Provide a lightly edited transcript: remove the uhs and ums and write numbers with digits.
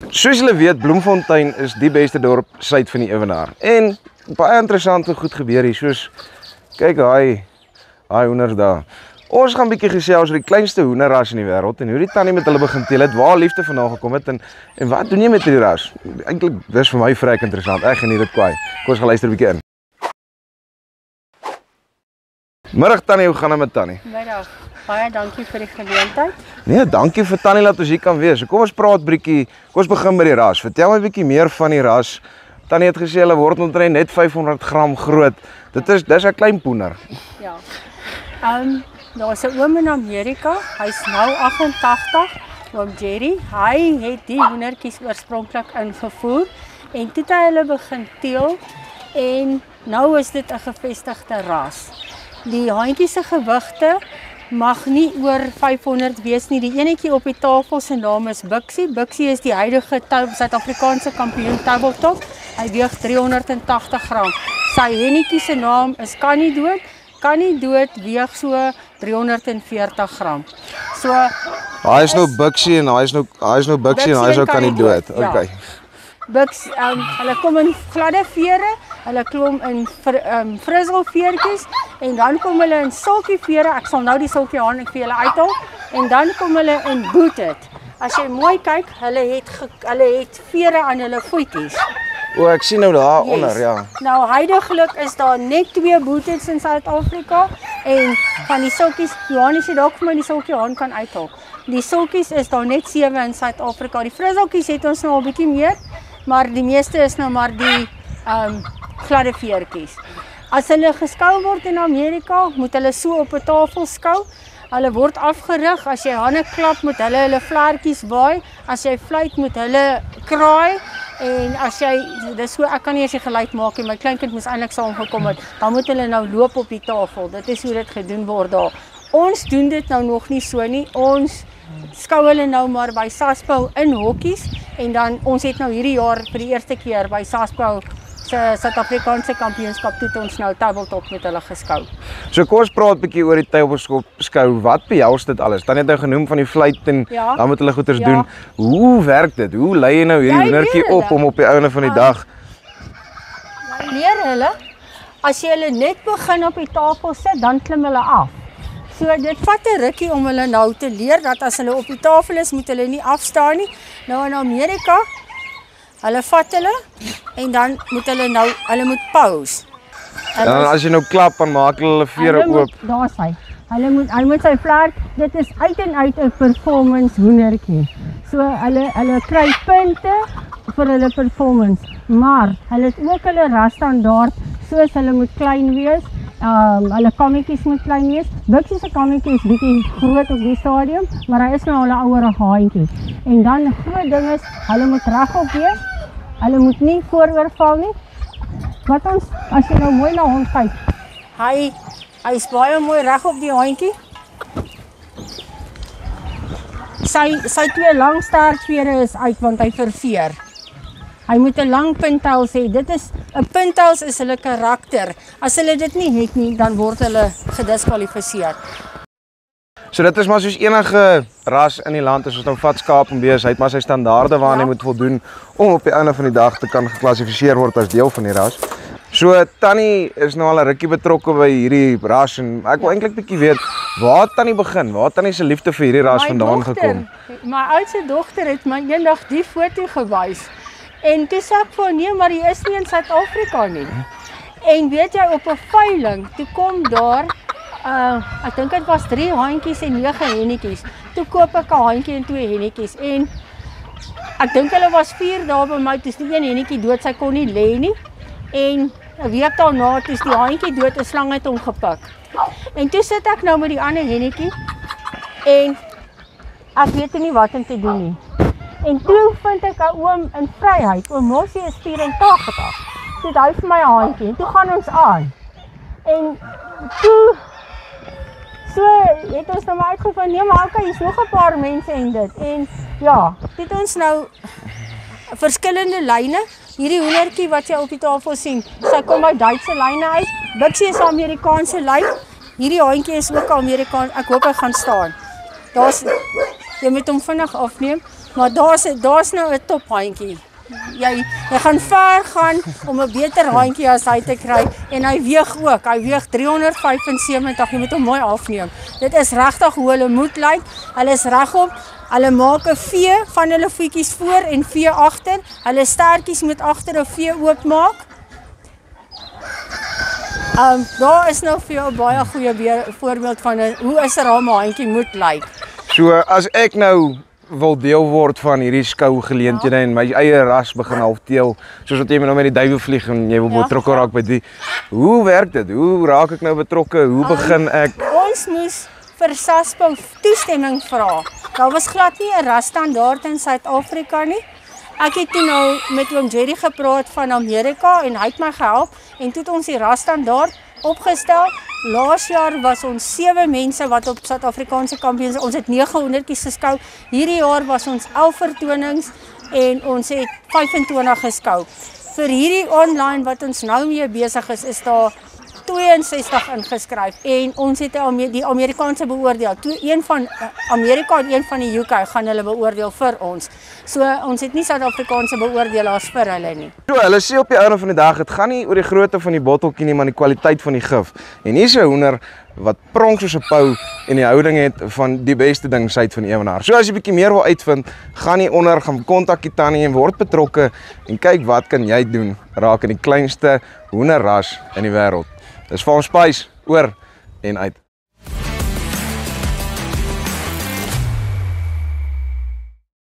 Soos julle weet, Bloemfontein is die beste dorp suid van die Ewenaar. En baie interessante goed gebeur hier, soos kyk hy hoenders daar. Ons gaan 'n bietjie gesels oor die kleinste hoenderras in die wêreld en hoe die tannie met hulle begin teel het, waar liefde vandaan gekom het en wat doen jy met hierdie ras? Eintlik dis vir my vrek interessant. Ek geniet dit kwaai. Kom ons gaan luister 'n bietjie in. Middag Tannie, hoe gaan dit met Tannie? Middag. Baie dankie vir die geleentheid. Nee, dankie vir Tannie dat ons hier kan wees. So kom ons praat bietjie. Kom ons begin by die ras. Vertel my bietjie meer van die ras. Tannie het gesê hulle word omtrent net 500 gram groot. Dis 'n klein poener. Ja. Daar's 'n oom in Amerika. Hy's nou 88. Oom Jerry. Hy het die hoendertjies oorspronklik ingevoer en toe het hy hulle begin teel en nou is dit 'n gevestigde ras. Die haantjies se gewigte mag nie oor 500 wees nie. Die enetjie op die tafel se naam is Bixie. Bixie is die huidige Suid-Afrikaanse kampioen tabletop. Hy weeg 380 gram. Sy hennetjie se naam is Kannie-dood. Kannie-dood weeg so 340 gram. So Hy is nou Bixie en hy is nou Bixie en hy is ook Kannie-dood. Ja. Okay. Bucks, hulle kom in gladde vere, hulle kom in frizzelveertjies en dan kom hulle in sulkie vere. Ek sal nou die sulkie haan ek vir julle uithaal en dan kom hulle in booted. As jy mooi kyk, hulle het vere aan hulle voetjies. O, ek sien nou daar onder, ja. Nou huidiglik is daar net 2 booteds in Suid-Afrika en van die sulkies, Johan as jy dalk vir my die sulkie haan kan uithaal. Die sulkies is daar net 7 in Suid-Afrika. Die frizzeltjies het ons nou 'n bietjie meer. Maar die meeste is nou maar die gladde veertjies. As hulle geskou word in Amerika, moet hulle so op 'n tafel skou. Hulle word afgerig. As jy hande klap, moet hulle vlekkies waai. As jy fluit, moet hulle kraai. En as jy, dis so, ek kan nie eens die geluid maak nie. My kleinkind moes eintlik saamgekom het. Dan moet hulle nou loop op die tafel. Dit is hoe dit gedoen word daar. Ons doen dit nou nog nie so nie. Ons skou hulle nou maar by Saspou in hokkies en dan ons het nou hierdie jaar vir die eerste keer by Saspou se Suid-Afrikaanse kampioenskap toe ons nou tabletop met hulle geskou. So kom ons praat 'n bietjie oor die tabletop skou. Wat behels dit alles? Tannie het nou genoem van die fluit en dan moet hulle goeders doen. Hoe werk dit? Hoe lei jy nou hierdie hoendertjie op om op die einde van die dag? Leer hulle. As jy hulle net begin op die tafel sit, dan klim hulle af. So dit vat 'n rukkie om hulle nou te leer dat as hulle op die tafel is, moet hulle nie afstaan nie. Nou in Amerika, hulle vat hulle en dan moet hulle moet pause. En as jy nou klap, dan maak hulle vere oop. Daar's hy. Hy moet sy vlek, dit is uit en uit 'n performance hoendertjie. So hulle kry punte vir hulle performance, maar hulle het ook hulle rasstandaard soos hulle moet klein wees. Hulle kammetjies moet klein wees. Bixie se kammetjie is bietjie groot op die stadium, maar hy is nou al 'n ouer haantjie. En dan 'n groot ding is, hulle moet regop wees. Hulle moet nie vooroorval nie. Wat ons, as jy nou mooi na hom kyk, hy is baie mooi reg op die haantjie. Sy 2 lang stertvere is uit want hy verveer. Hy moet 'n lang puntels hê. 'n puntels is hulle karakter. As hulle dit nie het nie, dan word hulle gediskwalifiseer. So dit is maar soos enige ras in die land, as ons nou vat skaap en bees, hy het maar sy standaarde waaraan hy moet voldoen om op die einde van die dag te kan geklassifiseer word as deel van die ras. So Tannie is nou al 'n rukkie betrokke by hierdie ras en ek wil eintlik bietjie weet, waar het Tannie begin? Waar het Tannie se liefde vir hierdie ras vandaan gekom? My oudste dogter het my eendag die foto gewys. En toe sê ek vir nee, maar hy is nie in Suid-Afrika nie. En weet jy, op 'n veiling, toe kom daar, ek dink dit was 3 haantjies en 9 hennetjies. Toe koop ek 'n haantjie en 2 hennetjies. En ek dink hulle was 4 dae by my, toe is die een hennetjie dood, sy kon nie lê nie. En 'n week daarna, toe is die haantjie dood, 'n slang het hom gepik. En toe sit ek nou met die ander hennetjie en ek weet nie wat om te doen nie. En toe vind ek 'n oom in Vryheid, oom Mossie is 84. Toe hy vir my haantjie en toe gaan ons aan. En toe so het ons nou maar uitgevind, nee maar okay, hier's nog 'n paar mense en dit. En ja, dit ons nou verskillende lyne. Hierdie hoendertjie wat jy op die tafel sien, sy kom uit Duitse lyne uit. Bixie is 'n Amerikaanse lyn. Hierdie haantjie is ook Amerikaans. Ek hoop hy gaan staan. Jy moet hom vinnig afneem. Maar daar's nou 'n tophandjie. Jy gaan ver gaan om 'n beter handjie as hy te kry en hy weeg ook. Hy weeg 375. Jy moet hom mooi afneem. Dit is regtig hoe hulle moet lyk. Hulle is regop. Hulle maak 'n V van hulle voetjies voor en V agter. Hulle stertjies moet agter 'n V oopmaak. Daar is nou vir jou 'n baie goeie voorbeeld van hoe 'n serama-handjie moet lyk. So as ek nou wil deel word van hierdie skou geleenthede en my eie ras begin halfteel, soos wat jy nou met die duiwel vlieg en jy wil betrokke raak by die. Hoe werk dit? Hoe raak ek nou betrokke? Hoe begin ek? Ons moes vir SASPO toestemming vra. Daar was glad nie 'n rasstandaard in Suid-Afrika nie. Ek het toe nou met oom Jerry gepraat van Amerika en hy het my gehelp en toe het ons die rasstandaard opgestel. Laas jaar was ons 7 mense wat op Suid-Afrikaanse kampioens, ons het 900tjies geskou. Hierdie jaar was ons 11 vertonings en ons het 25 geskou. Vir hierdie online wat ons nou mee besig is daar 62 ingeskryf en ons het die Amerikaanse beoordeel. Een van Amerika en een van die UK gaan hulle beoordeel vir ons. So ons het nie Suid-Afrikaanse beoordelaars vir hulle nie. So hulle sê op die einde van die dag, dit gaan nie oor die grootte van die botteltjie nie, maar die kwaliteit van die gif. En hier's 'n hoender wat pronk soos 'n pou en die houding het van die beste ding Suid van Ewenaar. So as jy bietjie meer wil uitvind, gaan hier onder, gaan kontak die tannie en word betrokke en kyk wat kan jy doen raak in die kleinste hoenderras in die wêreld. Dis vir ons Spice oor en uit.